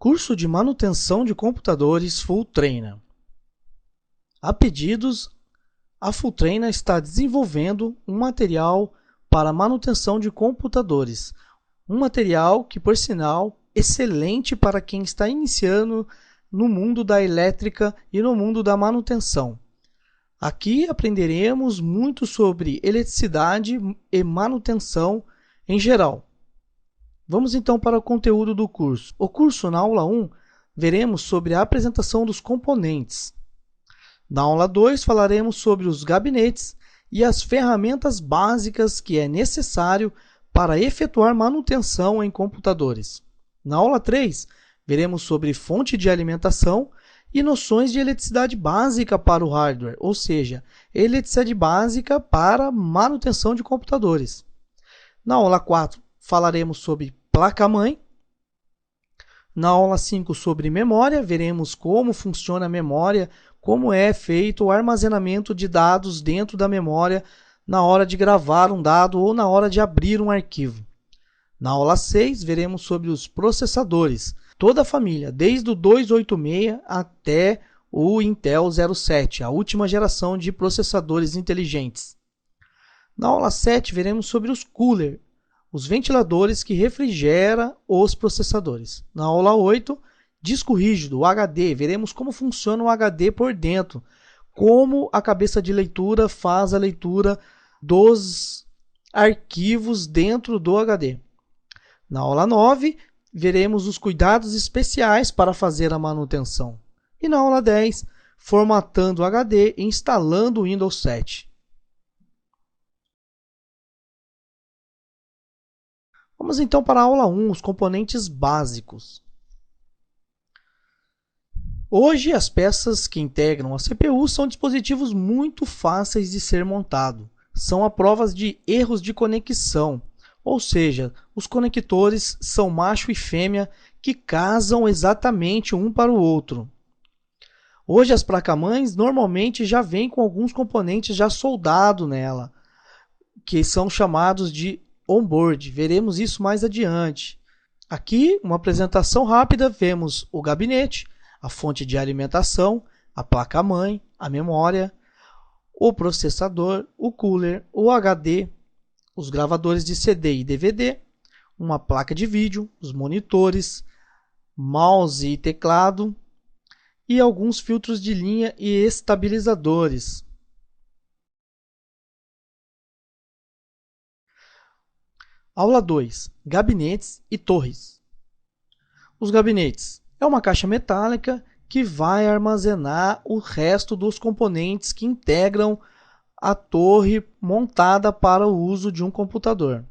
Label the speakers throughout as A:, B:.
A: Curso de manutenção de computadores Fulltrainer. A pedidos, a Fulltrainer está desenvolvendo um material para manutenção de computadores. Um material que, por sinal, excelente para quem está iniciando no mundo da elétrica e no mundo da manutenção. Aqui aprenderemos muito sobre eletricidade e manutenção em geral. Vamos então para o conteúdo do curso. O curso, na aula 1, veremos sobre a apresentação dos componentes. Na aula 2, falaremos sobre os gabinetes e as ferramentas básicas que é necessário para efetuar manutenção em computadores. Na aula 3, veremos sobre fonte de alimentação e noções de eletricidade básica para o hardware, ou seja, eletricidade básica para manutenção de computadores. Na aula 4, falaremos sobre placa-mãe. Na aula 5, sobre memória, veremos como funciona a memória, como é feito o armazenamento de dados dentro da memória na hora de gravar um dado ou na hora de abrir um arquivo. Na aula 6, veremos sobre os processadores, toda a família, desde o 286 até o Intel 07, a última geração de processadores inteligentes. Na aula 7, veremos sobre os coolers, os ventiladores que refrigeram os processadores. Na aula 8, disco rígido, o HD, veremos como funciona o HD por dentro, como a cabeça de leitura faz a leitura dos arquivos dentro do HD. Na aula 9, veremos os cuidados especiais para fazer a manutenção. E na aula 10, formatando o HD e instalando o Windows 7. Vamos então para a aula 1, os componentes básicos. Hoje, as peças que integram a CPU são dispositivos muito fáceis de ser montado. São a prova de erros de conexão, ou seja, os conectores são macho e fêmea que casam exatamente um para o outro. Hoje, as placas-mães normalmente já vêm com alguns componentes já soldados nela, que são chamados de onboard. Veremos isso mais adiante. Aqui, uma apresentação rápida, vemos o gabinete, a fonte de alimentação, a placa-mãe, a memória, o processador, o cooler, o HD, os gravadores de CD e DVD, uma placa de vídeo, os monitores, mouse e teclado e alguns filtros de linha e estabilizadores. Aula 2. Gabinetes e torres. Os gabinetes é uma caixa metálica que vai armazenar o resto dos componentes que integram a torre montada para o uso de um computador.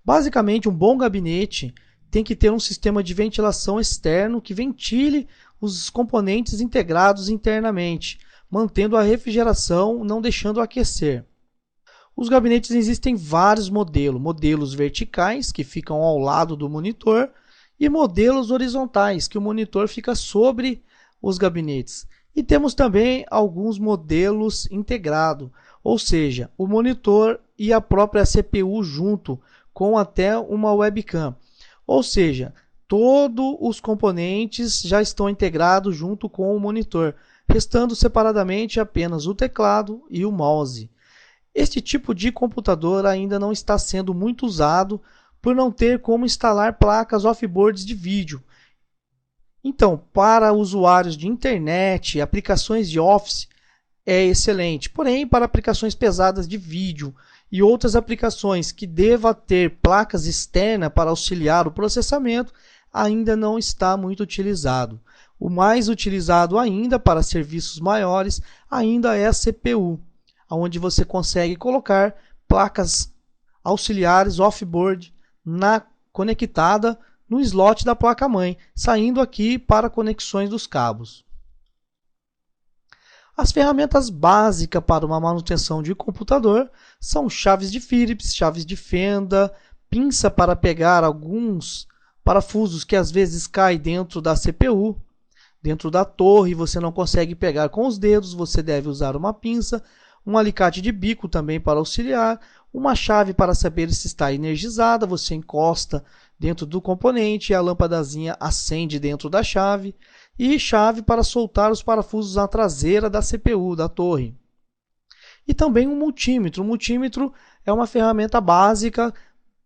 A: Basicamente, um bom gabinete tem que ter um sistema de ventilação externo que ventile os componentes integrados internamente, mantendo a refrigeração, não deixando aquecer. Os gabinetes existem vários modelos verticais, que ficam ao lado do monitor, e modelos horizontais, que o monitor fica sobre os gabinetes. E temos também alguns modelos integrados, ou seja, o monitor e a própria CPU junto, com até uma webcam. Ou seja, todos os componentes já estão integrados junto com o monitor, restando separadamente apenas o teclado e o mouse. Este tipo de computador ainda não está sendo muito usado por não ter como instalar placas off-boards de vídeo. Então, para usuários de internet, aplicações de Office é excelente. Porém, para aplicações pesadas de vídeo e outras aplicações que deva ter placas externas para auxiliar o processamento, ainda não está muito utilizado. O mais utilizado ainda para serviços maiores ainda é a CPU, onde você consegue colocar placas auxiliares off-board conectada no slot da placa-mãe, saindo aqui para conexões dos cabos. As ferramentas básicas para uma manutenção de computador são chaves de Phillips, chaves de fenda, pinça para pegar alguns parafusos que às vezes caem dentro da CPU, dentro da torre, você não consegue pegar com os dedos, você deve usar uma pinça, um alicate de bico também para auxiliar, uma chave para saber se está energizada, você encosta dentro do componente, a lâmpadazinha acende dentro da chave e chave para soltar os parafusos na traseira da CPU, da torre. E também um multímetro. O multímetro é uma ferramenta básica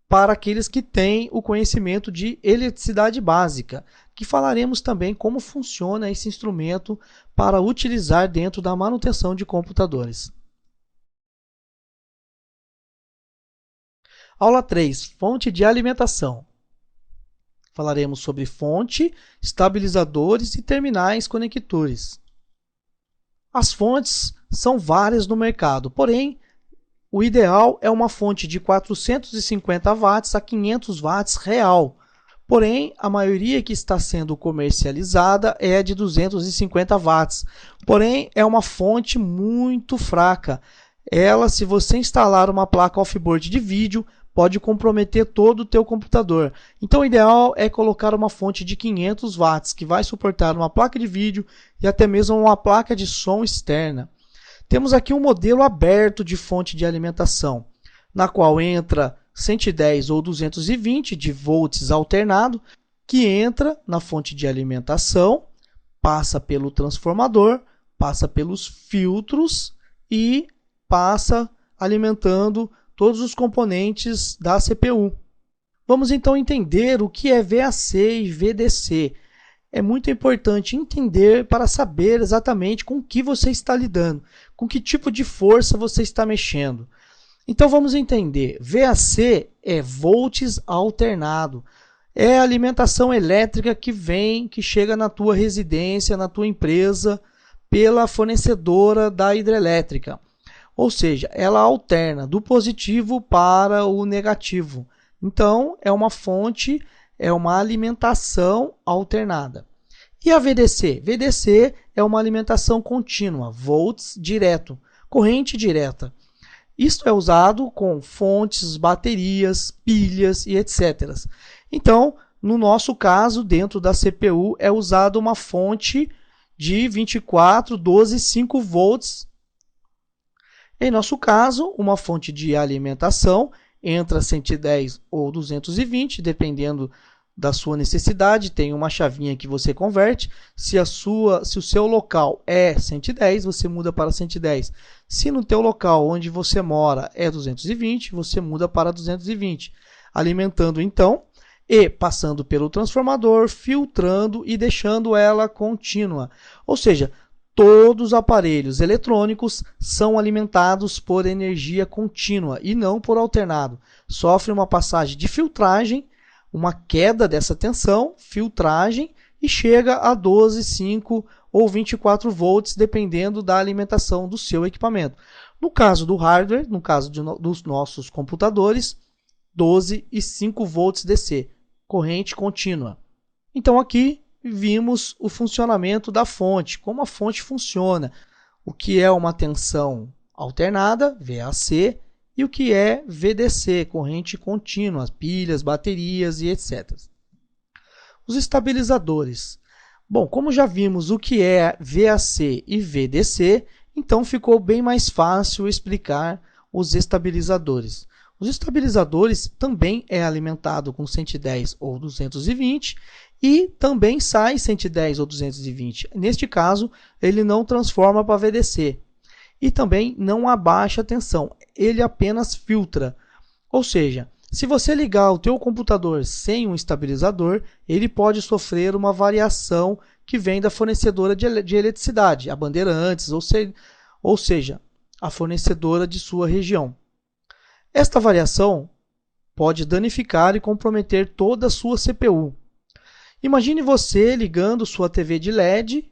A: para aqueles que têm o conhecimento de eletricidade básica, que falaremos também como funciona esse instrumento para utilizar dentro da manutenção de computadores. Aula 3. Fonte de alimentação. Falaremos sobre fonte, estabilizadores e terminais conectores. As fontes são várias no mercado, porém, o ideal é uma fonte de 450 watts a 500 watts real. Porém, a maioria que está sendo comercializada é de 250 watts. Porém, é uma fonte muito fraca. Ela, se você instalar uma placa off-board de vídeo, pode comprometer todo o teu computador. Então, o ideal é colocar uma fonte de 500 watts, que vai suportar uma placa de vídeo e até mesmo uma placa de som externa. Temos aqui um modelo aberto de fonte de alimentação, na qual entra 110 ou 220 de volts alternado, que entra na fonte de alimentação, passa pelo transformador, passa pelos filtros e passa alimentando todos os componentes da CPU. Vamos então entender o que é VAC e VDC. É muito importante entender para saber exatamente com que você está lidando, com que tipo de força você está mexendo. Então vamos entender. VAC é volts alternado. É a alimentação elétrica que chega na tua residência, na tua empresa, pela fornecedora da hidrelétrica. Ou seja, ela alterna do positivo para o negativo. Então, é uma fonte, é uma alimentação alternada. E a VDC? VDC é uma alimentação contínua, volts direto, corrente direta. Isto é usado com fontes, baterias, pilhas e etc. Então, no nosso caso, dentro da CPU, é usada uma fonte de 24, 12, 5 volts. Em nosso caso, uma fonte de alimentação entra 110 ou 220, dependendo da sua necessidade. Tem uma chavinha que você converte. Se o seu local é 110, você muda para 110. Se no teu local onde você mora é 220, você muda para 220. Alimentando então e passando pelo transformador, filtrando e deixando ela contínua. Ou seja, todos os aparelhos eletrônicos são alimentados por energia contínua e não por alternado. Sofre uma passagem de filtragem, uma queda dessa tensão, filtragem, e chega a 12, 5 ou 24 volts, dependendo da alimentação do seu equipamento. No caso do hardware, no caso dos nossos computadores, 12 e 5 volts DC, corrente contínua. Então aqui vimos o funcionamento da fonte, como a fonte funciona, o que é uma tensão alternada, VAC, e o que é VDC, corrente contínua, pilhas, baterias e etc. Os estabilizadores. Bom, como já vimos o que é VAC e VDC, então ficou bem mais fácil explicar os estabilizadores. Os estabilizadores também é alimentado com 110 ou 220 e também sai 110 ou 220. Neste caso, ele não transforma para VDC e também não abaixa a tensão, ele apenas filtra. Ou seja, se você ligar o teu computador sem um estabilizador, ele pode sofrer uma variação que vem da fornecedora de eletricidade, a Bandeirantes, ou seja, a fornecedora de sua região. Esta variação pode danificar e comprometer toda a sua CPU. Imagine você ligando sua TV de LED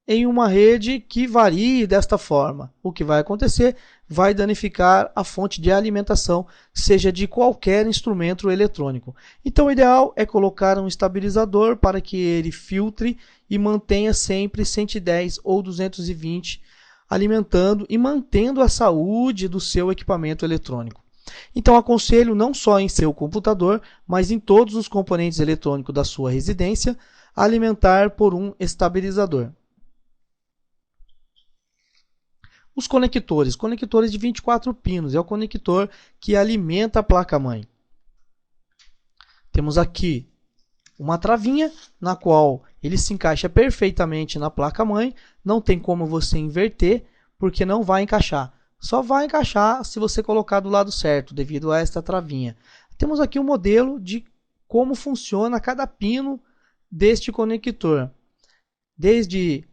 A: em uma rede que varie desta forma. O que vai acontecer? Vai danificar a fonte de alimentação, seja de qualquer instrumento eletrônico. Então, o ideal é colocar um estabilizador para que ele filtre e mantenha sempre 110 ou 220, alimentando e mantendo a saúde do seu equipamento eletrônico. Então, aconselho não só em seu computador, mas em todos os componentes eletrônicos da sua residência, alimentar por um estabilizador. Os conectores. Conectores de 24 pinos. É o conector que alimenta a placa-mãe. Temos aqui uma travinha na qual ele se encaixa perfeitamente na placa-mãe. Não tem como você inverter, porque não vai encaixar. Só vai encaixar se você colocar do lado certo, devido a esta travinha. Temos aqui um modelo de como funciona cada pino deste conector. Desde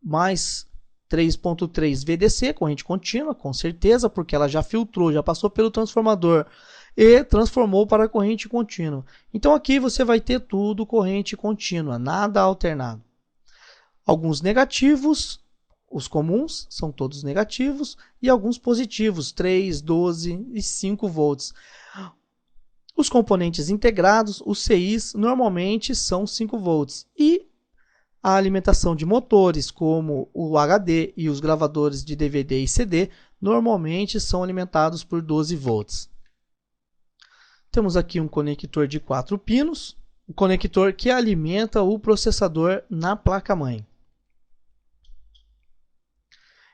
A: mais 3.3 VDC, corrente contínua, com certeza, porque ela já filtrou, já passou pelo transformador e transformou para corrente contínua. Então aqui você vai ter tudo corrente contínua, nada alternado. Alguns negativos, os comuns são todos negativos, e alguns positivos, 3, 12 e 5 volts. Os componentes integrados, os CIs, normalmente são 5 volts. E a alimentação de motores, como o HD e os gravadores de DVD e CD, normalmente são alimentados por 12 volts. Temos aqui um conector de 4 pinos, o conector que alimenta o processador na placa-mãe.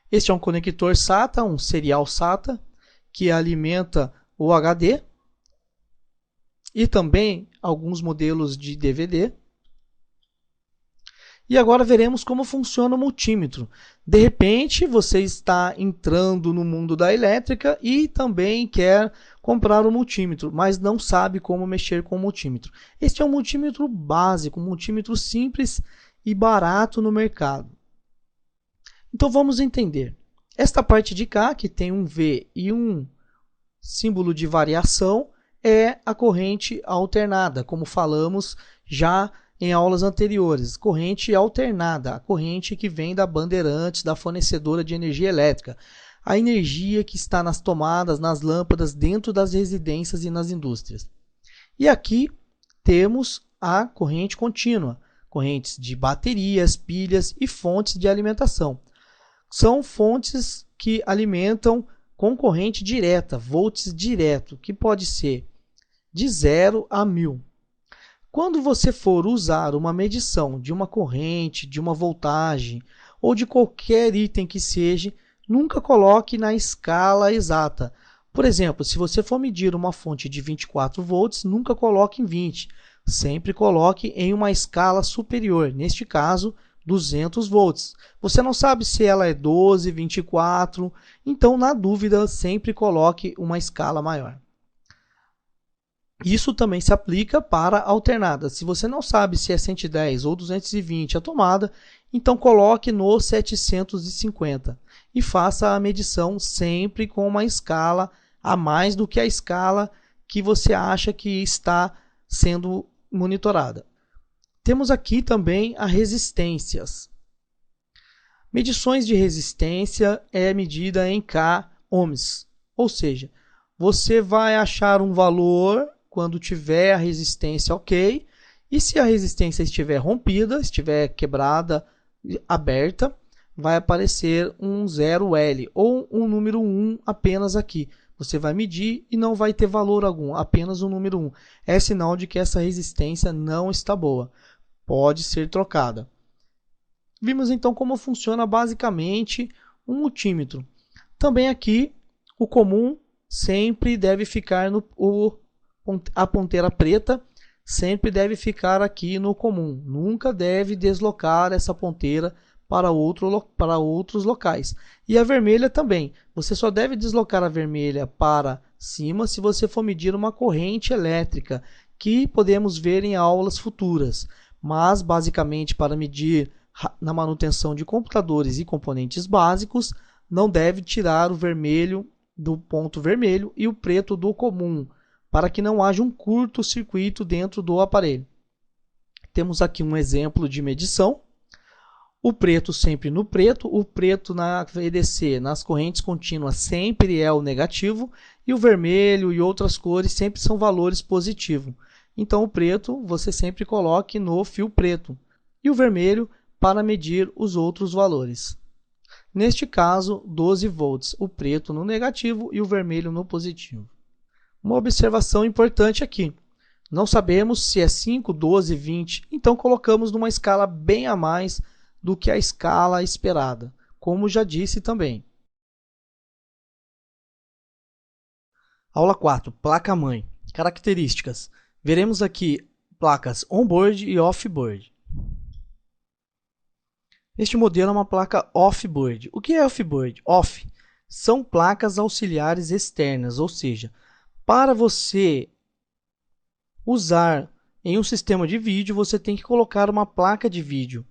A: Este é um conector SATA, um serial SATA, que alimenta o HD e também alguns modelos de DVD. E agora veremos como funciona o multímetro. De repente, você está entrando no mundo da elétrica e também quer comprar um multímetro, mas não sabe como mexer com o multímetro. Este é um multímetro básico, um multímetro simples e barato no mercado. Então vamos entender. Esta parte de cá, que tem um V e um símbolo de variação, é a corrente alternada, como falamos já em aulas anteriores. Corrente alternada, a corrente que vem da Bandeirantes, da fornecedora de energia elétrica. A energia que está nas tomadas, nas lâmpadas, dentro das residências e nas indústrias. E aqui temos a corrente contínua, correntes de baterias, pilhas e fontes de alimentação. São fontes que alimentam com corrente direta, volts direto, que pode ser de 0 a 1000. Quando você for usar uma medição de uma corrente, de uma voltagem ou de qualquer item que seja, nunca coloque na escala exata. Por exemplo, se você for medir uma fonte de 24 volts, nunca coloque em 20. Sempre coloque em uma escala superior, neste caso 200 volts. Você não sabe se ela é 12, 24, então na dúvida sempre coloque uma escala maior. Isso também se aplica para alternada. Se você não sabe se é 110 ou 220 a tomada, então coloque no 750 e faça a medição sempre com uma escala a mais do que a escala que você acha que está sendo monitorada. Temos aqui também as resistências. Medições de resistência é medida em K ohms, ou seja, você vai achar um valor quando tiver a resistência ok, e se a resistência estiver rompida, estiver quebrada, aberta, vai aparecer um 0L ou um número 1 apenas aqui. Você vai medir e não vai ter valor algum, apenas o número 1. É sinal de que essa resistência não está boa, pode ser trocada. Vimos então como funciona basicamente um multímetro. Também aqui, o comum sempre deve ficar a ponteira preta sempre deve ficar aqui no comum. Nunca deve deslocar essa ponteira para outros locais. E a vermelha também. Você só deve deslocar a vermelha para cima se você for medir uma corrente elétrica, que podemos ver em aulas futuras. Mas, basicamente, para medir na manutenção de computadores e componentes básicos, não deve tirar o vermelho do ponto vermelho e o preto do comum, para que não haja um curto-circuito dentro do aparelho. Temos aqui um exemplo de medição. O preto sempre no preto, o preto na VDC, nas correntes contínuas, sempre é o negativo, e o vermelho e outras cores sempre são valores positivos. Então o preto você sempre coloque no fio preto, e o vermelho para medir os outros valores. Neste caso, 12 volts, o preto no negativo e o vermelho no positivo. Uma observação importante aqui. Não sabemos se é 5, 12, 20, então colocamos numa escala bem a mais do que a escala esperada, como já disse também. Aula 4. Placa-mãe. Características. Veremos aqui placas on-board e off-board. Este modelo é uma placa off-board. O que é off-board? Off são placas auxiliares externas, ou seja, para você usar em um sistema de vídeo, você tem que colocar uma placa de vídeo.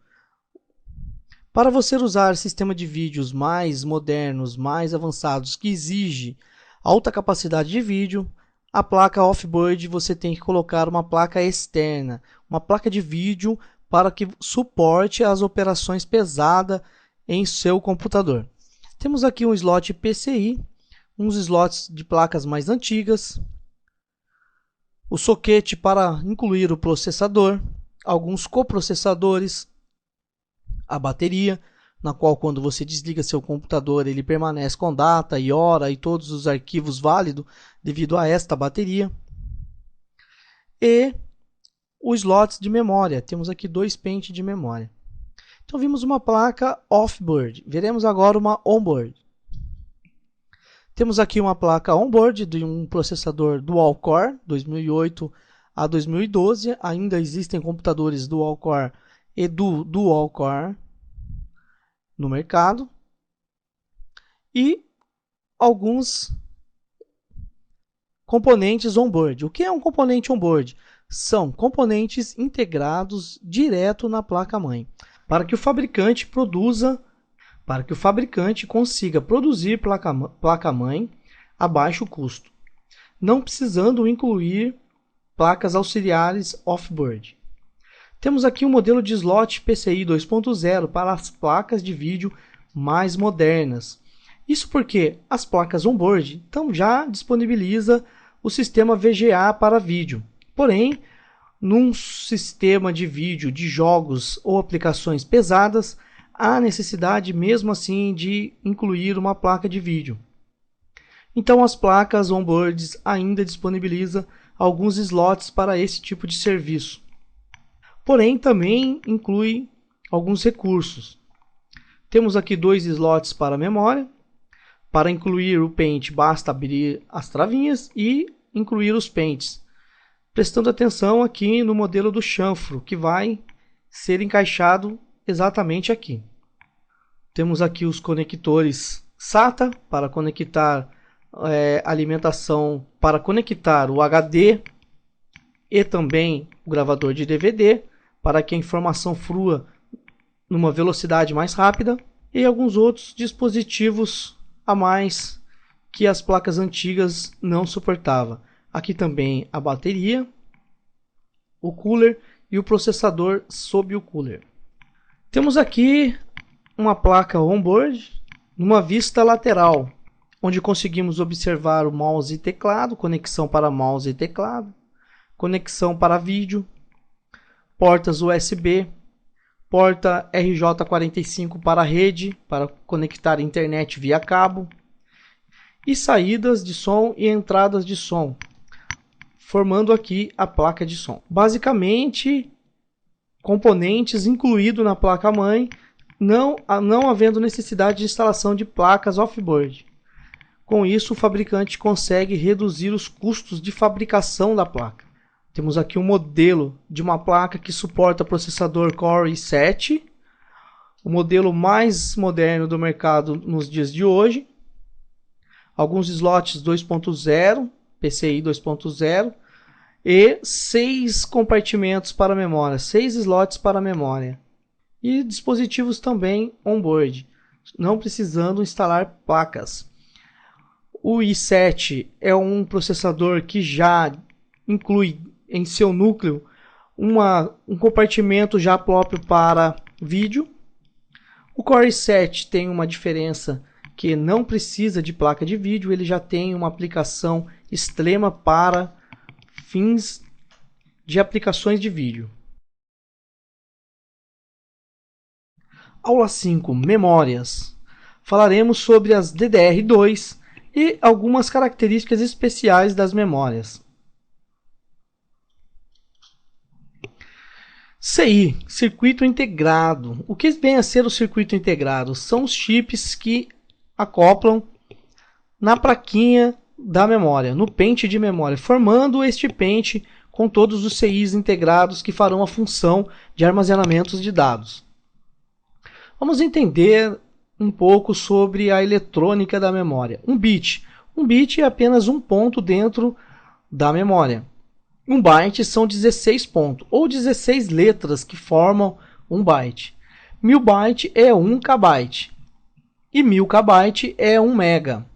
A: Para você usar sistema de vídeos mais modernos, mais avançados, que exige alta capacidade de vídeo, a placa off-board você tem que colocar uma placa externa, uma placa de vídeo para que suporte as operações pesadas em seu computador. Temos aqui um slot PCI, uns slots de placas mais antigas, o soquete para incluir o processador, alguns coprocessadores, a bateria, na qual quando você desliga seu computador ele permanece com data e hora e todos os arquivos válidos devido a esta bateria. E os slots de memória, temos aqui 2 pentes de memória. Então vimos uma placa off-board, veremos agora uma on-board. Temos aqui uma placa on-board de um processador dual-core 2008 a 2012, ainda existem computadores dual-core e dual-core no mercado, e alguns componentes on-board. O que é um componente on-board? São componentes integrados direto na placa-mãe, para que o fabricante consiga produzir placa-mãe a baixo custo, não precisando incluir placas auxiliares off-board. Temos aqui um modelo de slot PCI 2.0 para as placas de vídeo mais modernas. Isso porque as placas on-board já disponibiliza o sistema VGA para vídeo. Porém, num sistema de vídeo de jogos ou aplicações pesadas, há necessidade mesmo assim de incluir uma placa de vídeo. Então as placas on-boards ainda disponibilizam alguns slots para esse tipo de serviço. Porém, também inclui alguns recursos. Temos aqui 2 slots para memória. Para incluir o pente, basta abrir as travinhas e incluir os pentes. Prestando atenção aqui no modelo do chanfro, que vai ser encaixado exatamente aqui. Temos aqui os conectores SATA para conectar alimentação, para conectar o HD e também o gravador de DVD, para que a informação flua numa velocidade mais rápida, e alguns outros dispositivos a mais que as placas antigas não suportavam. Aqui também a bateria, o cooler e o processador sob o cooler. Temos aqui uma placa on-board numa vista lateral, onde conseguimos observar o mouse e teclado, conexão para mouse e teclado, conexão para vídeo, portas USB, porta RJ45 para rede, para conectar internet via cabo, e saídas de som e entradas de som, formando aqui a placa de som. Basicamente, componentes incluídos na placa-mãe, não havendo necessidade de instalação de placas off-board. Com isso, o fabricante consegue reduzir os custos de fabricação da placa. Temos aqui um modelo de uma placa que suporta processador Core i7, o modelo mais moderno do mercado nos dias de hoje. Alguns slots 2.0, PCI 2.0 e 6 compartimentos para memória, 6 slots para memória. E dispositivos também on-board, não precisando instalar placas. O i7 é um processador que já inclui em seu núcleo um compartimento já próprio para vídeo. O Core i7 tem uma diferença que não precisa de placa de vídeo, ele já tem uma aplicação extrema para fins de aplicações de vídeo. Aula 5, memórias. Falaremos sobre as DDR2 e algumas características especiais das memórias. CI, circuito integrado. O que vem a ser o circuito integrado? São os chips que acoplam na plaquinha da memória, no pente de memória, formando este pente com todos os CIs integrados que farão a função de armazenamento de dados. Vamos entender um pouco sobre a eletrônica da memória. Um bit é apenas um ponto dentro da memória. Um byte são 16 pontos, ou 16 letras que formam um byte. 1000 bytes é 1 kbyte. E 1000 kbyte é 1 mega.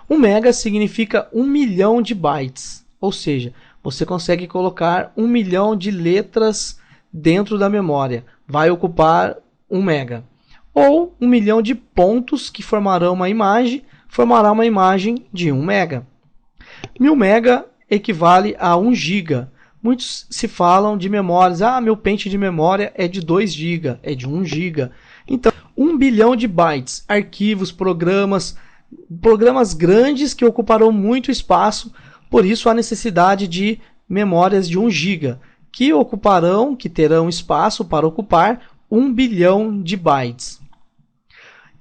A: 1 mega significa 1 milhão de bytes. Ou seja, você consegue colocar 1 milhão de letras dentro da memória. Vai ocupar 1 mega. Ou 1 milhão de pontos que formará uma imagem de 1 mega. 1000 mega equivale a 1 giga. Muitos se falam de memórias. Meu pente de memória é de 2 GB, é de 1 GB. Então, 1 bilhão de bytes, arquivos, programas grandes que ocuparão muito espaço, por isso a necessidade de memórias de 1 GB, que terão espaço para ocupar 1 bilhão de bytes.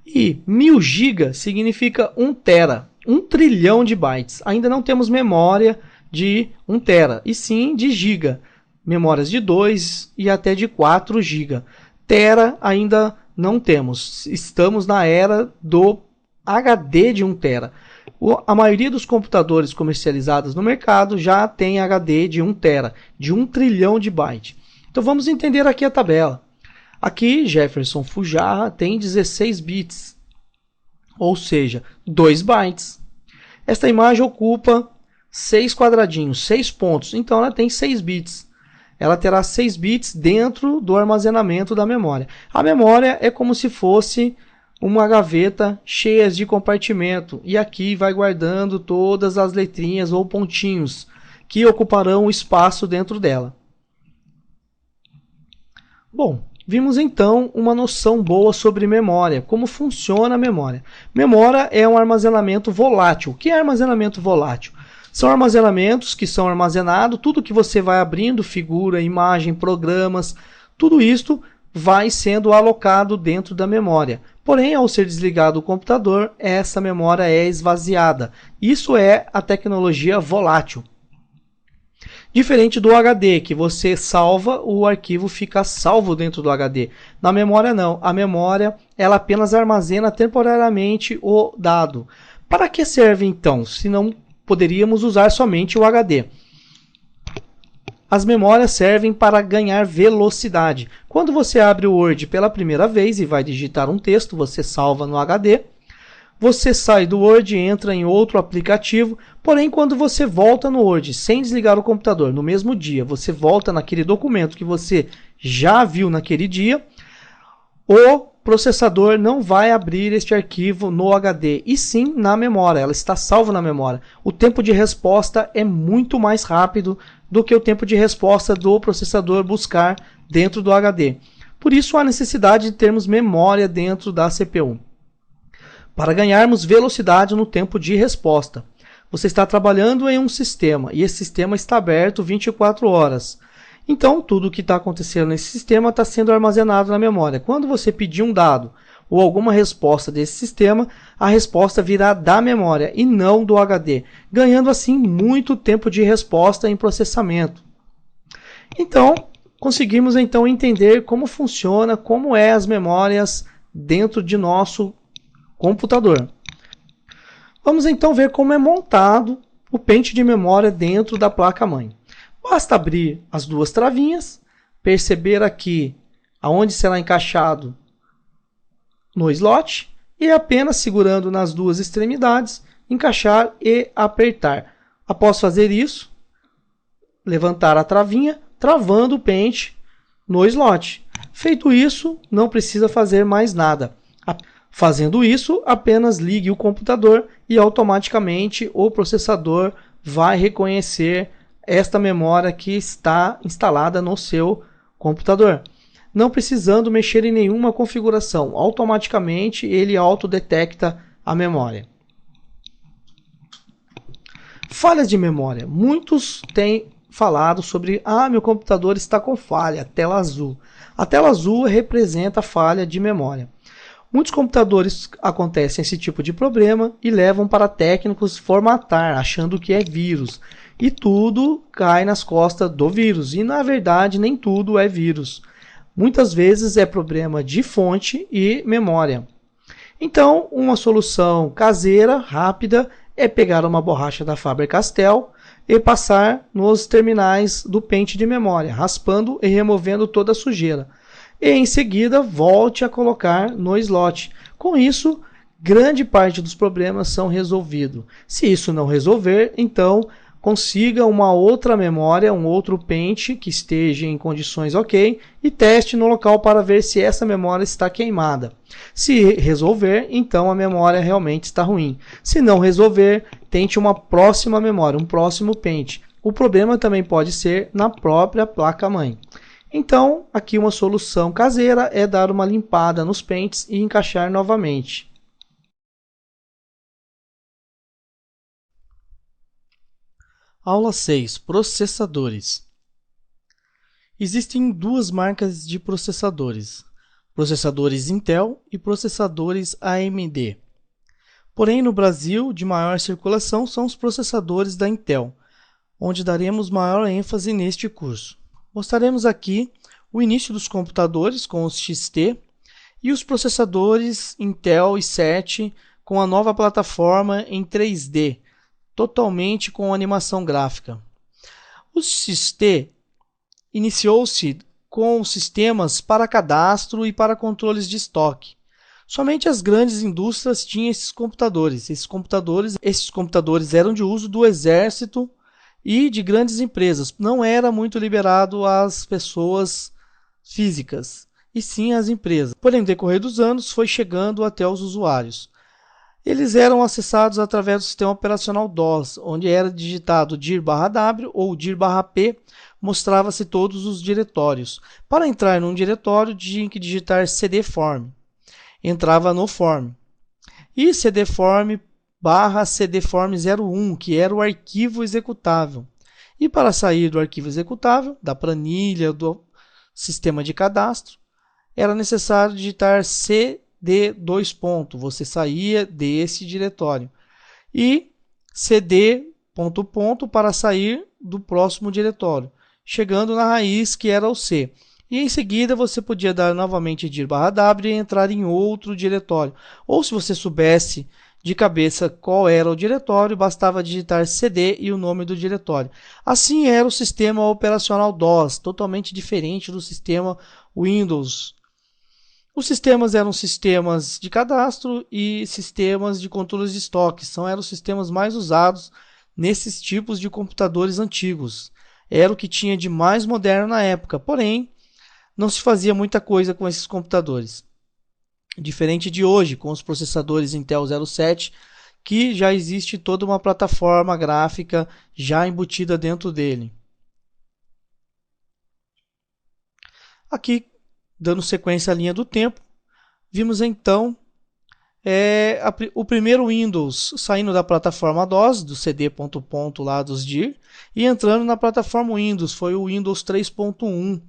A: E 1000 GB significa 1 tera, 1 trilhão de bytes. Ainda não temos memória de 1 tera, e sim de giga. Memórias de 2 e até de 4 GB. Tera ainda não temos. Estamos na era do HD de 1 tera. A maioria dos computadores comercializados no mercado já tem HD de 1 tera, de 1 trilhão de bytes. Então vamos entender aqui a tabela. Aqui Jefferson Fujairah tem 16 bits, ou seja, 2 bytes. Esta imagem ocupa 6 quadradinhos, 6 pontos, então ela tem 6 bits. Ela terá 6 bits dentro do armazenamento da memória. A memória é como se fosse uma gaveta cheia de compartimento, e aqui vai guardando todas as letrinhas ou pontinhos que ocuparão o espaço dentro dela. Bom, vimos então uma noção boa sobre memória, como funciona a memória. Memória é um armazenamento volátil. O que é armazenamento volátil? São armazenamentos que são armazenados, tudo que você vai abrindo, figura, imagem, programas, tudo isto vai sendo alocado dentro da memória. Porém, ao ser desligado o computador, essa memória é esvaziada. Isso é a tecnologia volátil. Diferente do HD, que você salva, o arquivo fica salvo dentro do HD. Na memória não, a memória ela apenas armazena temporariamente o dado. Para que serve então, se não poderíamos usar somente o HD? As memórias servem para ganhar velocidade. Quando você abre o Word pela primeira vez e vai digitar um texto, você salva no HD. Você sai do Word e entra em outro aplicativo, porém quando você volta no Word sem desligar o computador, no mesmo dia, você volta naquele documento que você já viu naquele dia, o processador não vai abrir este arquivo no HD, e sim na memória, ela está salva na memória. O tempo de resposta é muito mais rápido do que o tempo de resposta do processador buscar dentro do HD. Por isso a necessidade de termos memória dentro da CPU. Para ganharmos velocidade no tempo de resposta. Você está trabalhando em um sistema e esse sistema está aberto 24 horas. Então, tudo o que está acontecendo nesse sistema está sendo armazenado na memória. Quando você pedir um dado ou alguma resposta desse sistema, a resposta virá da memória e não do HD, ganhando assim muito tempo de resposta em processamento. Então, conseguimos então entender como funciona, como é as memórias dentro de nosso computador. Vamos então ver como é montado o pente de memória dentro da placa-mãe. Basta abrir as duas travinhas, perceber aqui aonde será encaixado no slot e apenas segurando nas duas extremidades, encaixar e apertar. Após fazer isso, levantar a travinha, travando o pente no slot. Feito isso, não precisa fazer mais nada. Fazendo isso, apenas ligue o computador e automaticamente o processador vai reconhecer esta memória que está instalada no seu computador. Não precisando mexer em nenhuma configuração, automaticamente ele autodetecta a memória. Falhas de memória. Muitos têm falado sobre meu computador está com falha, tela azul. A tela azul representa a falha de memória. Muitos computadores acontecem esse tipo de problema e levam para técnicos formatar, achando que é vírus. e tudo cai nas costas do vírus. E na verdade nem tudo é vírus. Muitas vezes é problema de fonte e memória. Então, uma solução caseira, rápida, é pegar uma borracha da Faber-Castell e passar nos terminais do pente de memória, raspando e removendo toda a sujeira. E em seguida, volte a colocar no slot. Com isso, grande parte dos problemas são resolvidos. Se isso não resolver, então consiga uma outra memória, um outro pente que esteja em condições ok e teste no local para ver se essa memória está queimada. Se resolver, então a memória realmente está ruim. Se não resolver, tente uma próxima memória, um próximo pente. O problema também pode ser na própria placa-mãe. Então, aqui uma solução caseira é dar uma limpada nos pentes e encaixar novamente. Aula 6. Processadores. Existem duas marcas de processadores: processadores Intel e processadores AMD. Porém, no Brasil, de maior circulação são os processadores da Intel, onde daremos maior ênfase neste curso. Mostraremos aqui o início dos computadores com os XT e os processadores Intel i7 com a nova plataforma em 3D, totalmente com animação gráfica. O XT iniciou-se com sistemas para cadastro e para controles de estoque. Somente as grandes indústrias tinham esses computadores. Esses computadores eram de uso do exército e de grandes empresas. Não era muito liberado às pessoas físicas, e sim às empresas. Porém, no decorrer dos anos, foi chegando até os usuários. Eles eram acessados através do sistema operacional DOS, onde era digitado dir/w ou dir/p, mostrava-se todos os diretórios. Para entrar num diretório, tinha que digitar cdform. Entrava no form. E cdform/cdform01, que era o arquivo executável. E para sair do arquivo executável, da planilha, do sistema de cadastro, era necessário digitar cd dois pontos, você saía desse diretório, e cd ponto ponto para sair do próximo diretório, chegando na raiz que era o C. E em seguida você podia dar novamente dir/w e entrar em outro diretório. Ou se você soubesse de cabeça qual era o diretório, bastava digitar cd e o nome do diretório. Assim era o sistema operacional DOS, totalmente diferente do sistema Windows. Os sistemas eram sistemas de cadastro e sistemas de controles de estoque. Eram os sistemas mais usados nesses tipos de computadores antigos. Era o que tinha de mais moderno na época, porém, não se fazia muita coisa com esses computadores. Diferente de hoje, com os processadores Intel 07, que já existe toda uma plataforma gráfica já embutida dentro dele. Aqui, dando sequência à linha do tempo, vimos então o primeiro Windows saindo da plataforma DOS, do cd ponto ponto lá dos dir, e entrando na plataforma Windows, foi o Windows 3.1.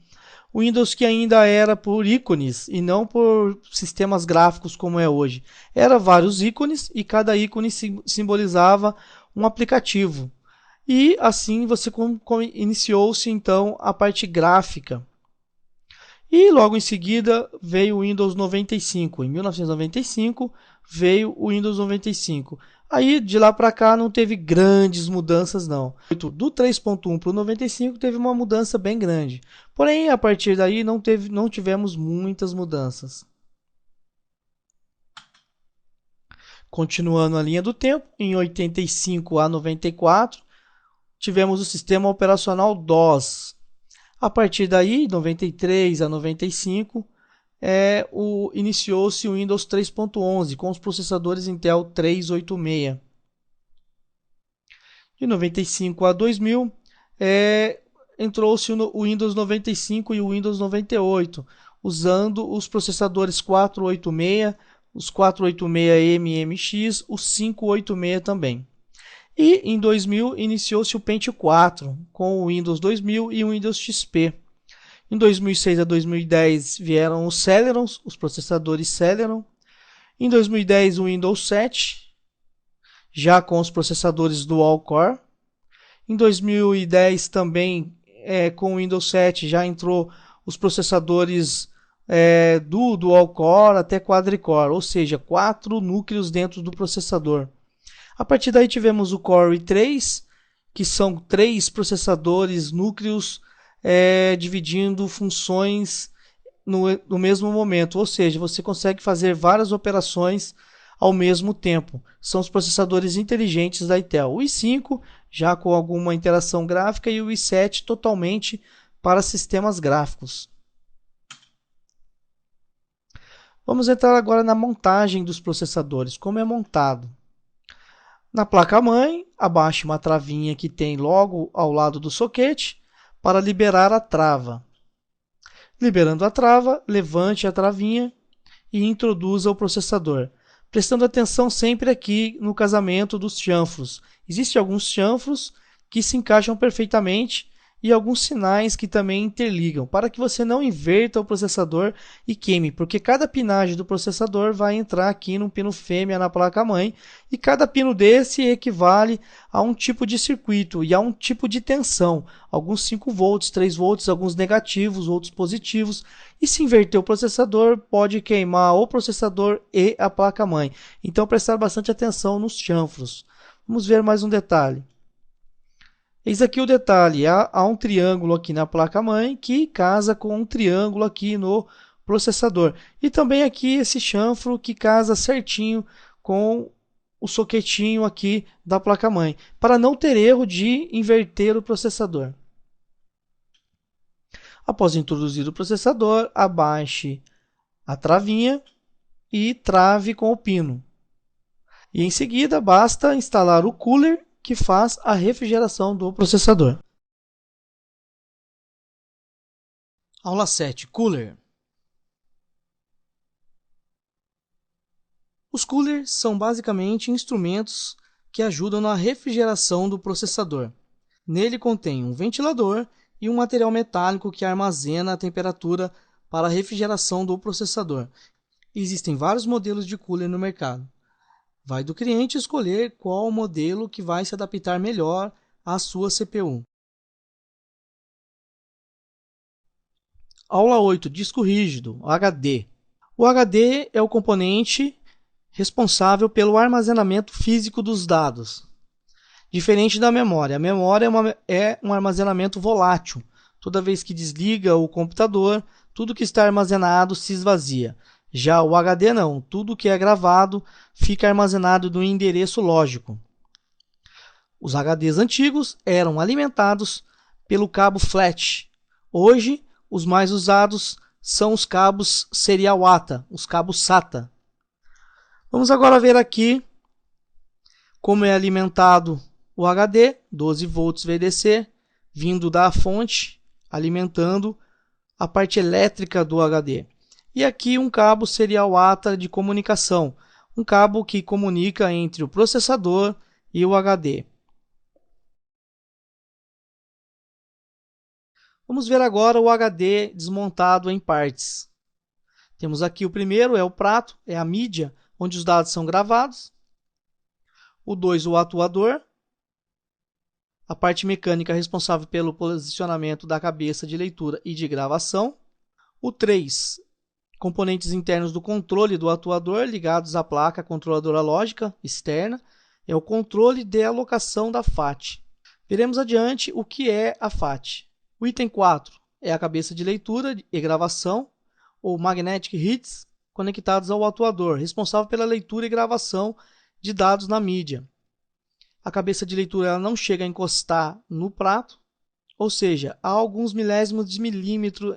A: O Windows que ainda era por ícones e não por sistemas gráficos como é hoje. Era vários ícones e cada ícone simbolizava um aplicativo. E assim você iniciou-se então a parte gráfica. E logo em seguida veio o Windows 95. Em 1995 veio o Windows 95. Aí de lá para cá não teve grandes mudanças não. Do 3.1 para o 95 teve uma mudança bem grande. Porém, a partir daí não tivemos muitas mudanças. Continuando a linha do tempo, em 85 a 94 tivemos o sistema operacional DOS. A partir daí, 93 a 95, iniciou-se o Windows 3.11 com os processadores Intel 386. De 95 a 2000, entrou-se o Windows 95 e o Windows 98, usando os processadores 486, os 486MMX, os 586 também. E em 2000 iniciou-se o Pentium 4 com o Windows 2000 e o Windows XP. Em 2006 a 2010 vieram os Celerons, os processadores Celeron. Em 2010 o Windows 7, já com os processadores Dual Core. Em 2010 também, com o Windows 7, já entrou os processadores do dual core até quadricore, ou seja, 4 núcleos dentro do processador. A partir daí tivemos o Core i3, que são 3 processadores núcleos dividindo funções no mesmo momento, ou seja, você consegue fazer várias operações ao mesmo tempo. São os processadores inteligentes da Intel. O i5 já com alguma interação gráfica e o i7 totalmente para sistemas gráficos. Vamos entrar agora na montagem dos processadores, como é montado. Na placa-mãe, abaixe uma travinha que tem logo ao lado do soquete para liberar a trava. Liberando a trava, levante a travinha e introduza o processador. Prestando atenção sempre aqui no casamento dos chanfros. Existem alguns chanfros que se encaixam perfeitamente e alguns sinais que também interligam, para que você não inverta o processador e queime, porque cada pinagem do processador vai entrar aqui no pino fêmea na placa-mãe, e cada pino desse equivale a um tipo de circuito e a um tipo de tensão, alguns 5 volts, 3 volts, alguns negativos, outros positivos, e se inverter o processador pode queimar o processador e a placa-mãe. Então prestar bastante atenção nos chanfros. Vamos ver mais um detalhe. Eis aqui o detalhe, há um triângulo aqui na placa-mãe que casa com um triângulo aqui no processador. E também aqui esse chanfro que casa certinho com o soquetinho aqui da placa-mãe, para não ter erro de inverter o processador. Após introduzir o processador, abaixe a travinha e trave com o pino. E em seguida basta instalar o cooler, que faz a refrigeração do processador. Aula 7. Cooler. Os coolers são basicamente instrumentos que ajudam na refrigeração do processador. Nele contém um ventilador e um material metálico que armazena a temperatura para a refrigeração do processador. Existem vários modelos de cooler no mercado. Vai do cliente escolher qual modelo que vai se adaptar melhor à sua CPU. Aula 8. Disco rígido, HD. O HD é o componente responsável pelo armazenamento físico dos dados. Diferente da memória. A memória é um armazenamento volátil. Toda vez que desliga o computador, tudo que está armazenado se esvazia. Já o HD não, tudo que é gravado fica armazenado no endereço lógico. Os HDs antigos eram alimentados pelo cabo flash. Hoje, os mais usados são os cabos serial ATA, os cabos SATA. Vamos agora ver aqui como é alimentado o HD, 12 volts VDC, vindo da fonte, alimentando a parte elétrica do HD. E aqui um cabo serial ATA de comunicação, um cabo que comunica entre o processador e o HD. Vamos ver agora o HD desmontado em partes. Temos aqui o primeiro, é o prato, é a mídia, onde os dados são gravados. O 2, o atuador. A parte mecânica responsável pelo posicionamento da cabeça de leitura e de gravação. O 3, componentes internos do controle do atuador ligados à placa controladora lógica externa, é o controle de alocação da FAT. Veremos adiante o que é a FAT. O item 4 é a cabeça de leitura e gravação, ou Magnetic Heads, conectados ao atuador, responsável pela leitura e gravação de dados na mídia. A cabeça de leitura ela não chega a encostar no prato, ou seja, há alguns milésimos de milímetro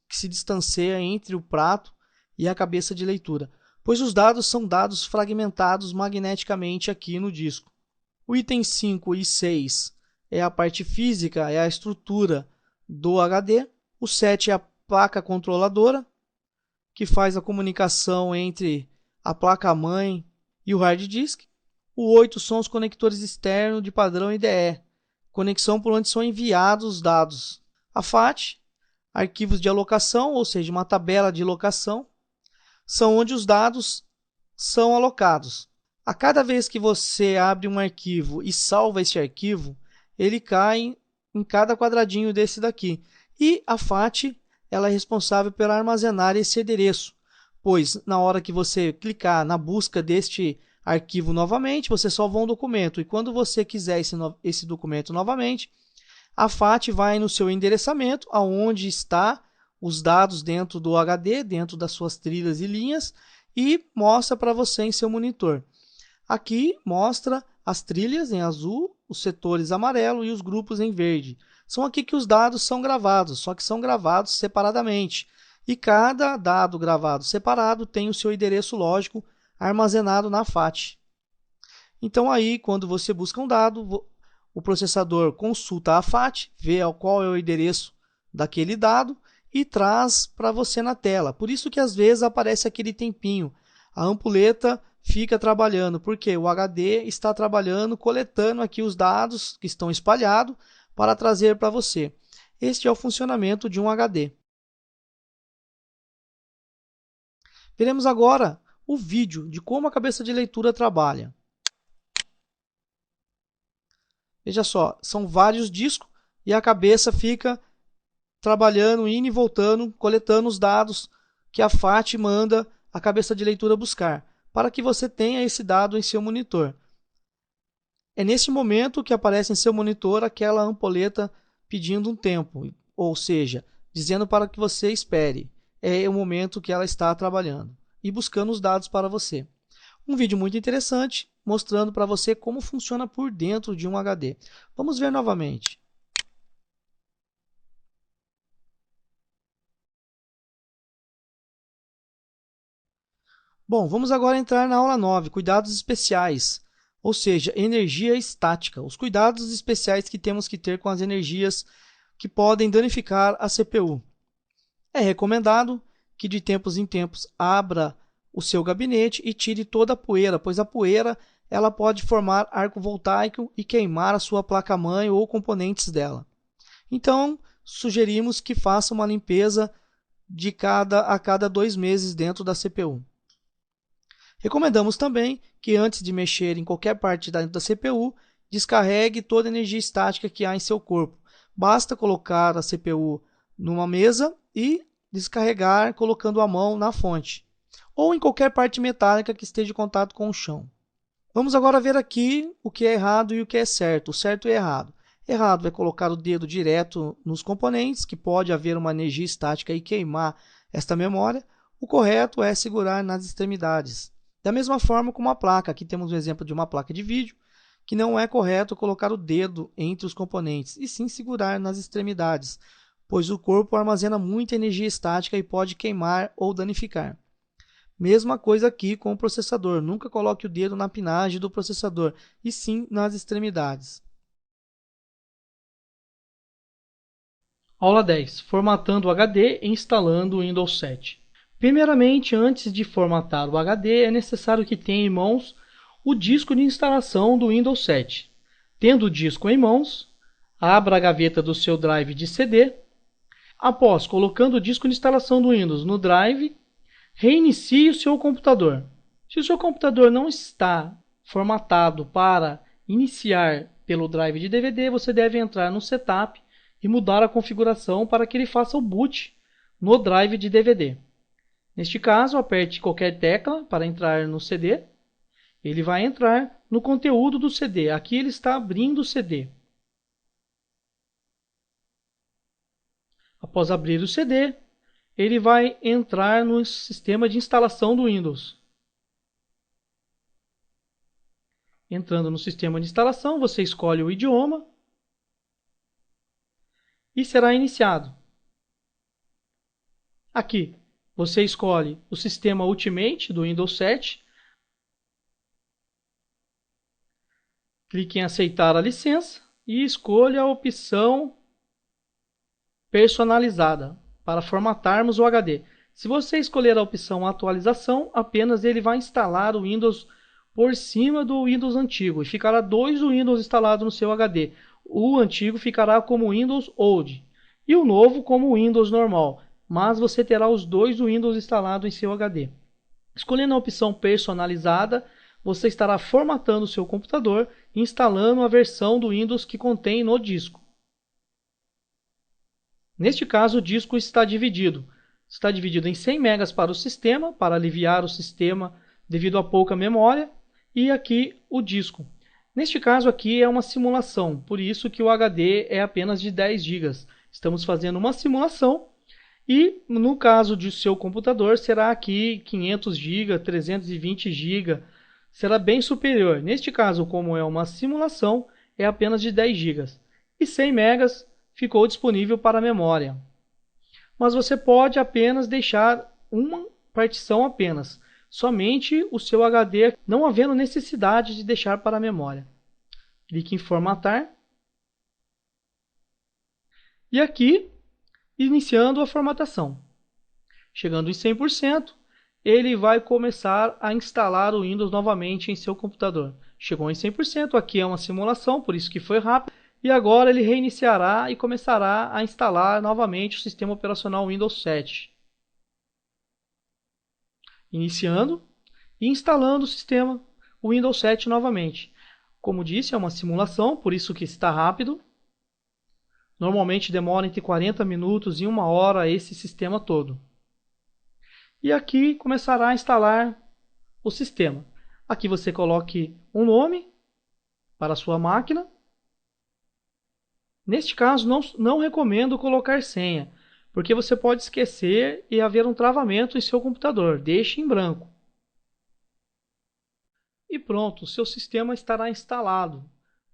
A: que se distancia entre o prato e a cabeça de leitura, pois os dados são dados fragmentados magneticamente aqui no disco. O item 5 e 6 é a parte física, é a estrutura do HD. O 7 é a placa controladora, que faz a comunicação entre a placa-mãe e o hard disk. O 8 são os conectores externos de padrão IDE, conexão por onde são enviados os dados. A FAT, arquivos de alocação, ou seja, uma tabela de locação, são onde os dados são alocados. A cada vez que você abre um arquivo e salva esse arquivo, ele cai em cada quadradinho desse daqui. E a FAT ela é responsável por armazenar esse endereço, pois na hora que você clicar na busca deste arquivo novamente, você salva um documento, e quando você quiser esse documento novamente, a FAT vai no seu endereçamento, aonde está os dados dentro do HD, dentro das suas trilhas e linhas, e mostra para você em seu monitor. Aqui mostra as trilhas em azul, os setores amarelo e os grupos em verde. São aqui que os dados são gravados, só que são gravados separadamente. E cada dado gravado separado tem o seu endereço lógico armazenado na FAT. Então aí, quando você busca um dado, o processador consulta a FAT, vê qual é o endereço daquele dado e traz para você na tela. Por isso que às vezes aparece aquele tempinho. A ampulheta fica trabalhando, porque o HD está trabalhando, coletando aqui os dados que estão espalhados para trazer para você. Este é o funcionamento de um HD. Veremos agora o vídeo de como a cabeça de leitura trabalha. Veja só, são vários discos e a cabeça fica trabalhando, indo e voltando, coletando os dados que a FAT manda a cabeça de leitura buscar, para que você tenha esse dado em seu monitor. É nesse momento que aparece em seu monitor aquela ampulheta pedindo um tempo, ou seja, dizendo para que você espere. É o momento que ela está trabalhando e buscando os dados para você. Um vídeo muito interessante, mostrando para você como funciona por dentro de um HD. Vamos ver novamente. Bom, vamos agora entrar na aula 9, cuidados especiais, ou seja, energia estática. Os cuidados especiais que temos que ter com as energias que podem danificar a CPU. É recomendado que de tempos em tempos abra o seu gabinete e tire toda a poeira, pois a poeira ela pode formar arco voltaico e queimar a sua placa-mãe ou componentes dela. Então, sugerimos que faça uma limpeza a cada 2 meses dentro da CPU. Recomendamos também que antes de mexer em qualquer parte da CPU, descarregue toda a energia estática que há em seu corpo. Basta colocar a CPU numa mesa e descarregar colocando a mão na fonte, ou em qualquer parte metálica que esteja em contato com o chão. Vamos agora ver aqui o que é errado e o que é certo, o certo e errado. Errado é colocar o dedo direto nos componentes, que pode haver uma energia estática e queimar esta memória. O correto é segurar nas extremidades. Da mesma forma como a placa, aqui temos um exemplo de uma placa de vídeo, que não é correto colocar o dedo entre os componentes, e sim segurar nas extremidades, pois o corpo armazena muita energia estática e pode queimar ou danificar. Mesma coisa aqui com o processador, nunca coloque o dedo na pinagem do processador, e sim nas extremidades. Aula 10. Formatando o HD e instalando o Windows 7. Primeiramente, antes de formatar o HD, é necessário que tenha em mãos o disco de instalação do Windows 7. Tendo o disco em mãos, abra a gaveta do seu drive de CD. Após colocando o disco de instalação do Windows no drive, reinicie o seu computador. Se o seu computador não está formatado para iniciar pelo drive de DVD, você deve entrar no Setup e mudar a configuração para que ele faça o boot no drive de DVD. Neste caso, aperte qualquer tecla para entrar no CD. Ele vai entrar no conteúdo do CD. Aqui ele está abrindo o CD. Após abrir o CD, ele vai entrar no sistema de instalação do Windows. Entrando no sistema de instalação, você escolhe o idioma e será iniciado. Aqui, você escolhe o sistema Ultimate do Windows 7. Clique em aceitar a licença e escolha a opção personalizada para formatarmos o HD. Se você escolher a opção atualização, apenas ele vai instalar o Windows por cima do Windows antigo e ficará 2 Windows instalados no seu HD. O antigo ficará como Windows Old e o novo como Windows normal, mas você terá os 2 Windows instalados em seu HD. Escolhendo a opção personalizada, você estará formatando o seu computador instalando a versão do Windows que contém no disco. Neste caso, o disco está dividido. Está dividido em 100 MB para o sistema, para aliviar o sistema devido a pouca memória, e aqui o disco. Neste caso aqui é uma simulação, por isso que o HD é apenas de 10 GB. Estamos fazendo uma simulação e no caso de seu computador será aqui 500 GB, 320 GB, será bem superior. Neste caso, como é uma simulação, é apenas de 10 GB. E 100 MB ficou disponível para a memória. Mas você pode apenas deixar uma partição apenas, somente o seu HD, não havendo necessidade de deixar para a memória. Clique em formatar. E aqui, iniciando a formatação. Chegando em 100%, ele vai começar a instalar o Windows novamente em seu computador. Chegou em 100%, aqui é uma simulação, por isso que foi rápido. E agora ele reiniciará e começará a instalar novamente o sistema operacional Windows 7. Iniciando e instalando o sistema Windows 7 novamente. Como disse, é uma simulação, por isso que está rápido. Normalmente demora entre 40 minutos e 1 hora esse sistema todo. E aqui começará a instalar o sistema. Aqui você coloque um nome para a sua máquina. Neste caso, não recomendo colocar senha, porque você pode esquecer e haver um travamento em seu computador. Deixe em branco. E pronto, o seu sistema estará instalado,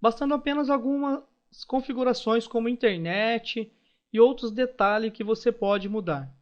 A: bastando apenas algumas configurações como internet e outros detalhes que você pode mudar.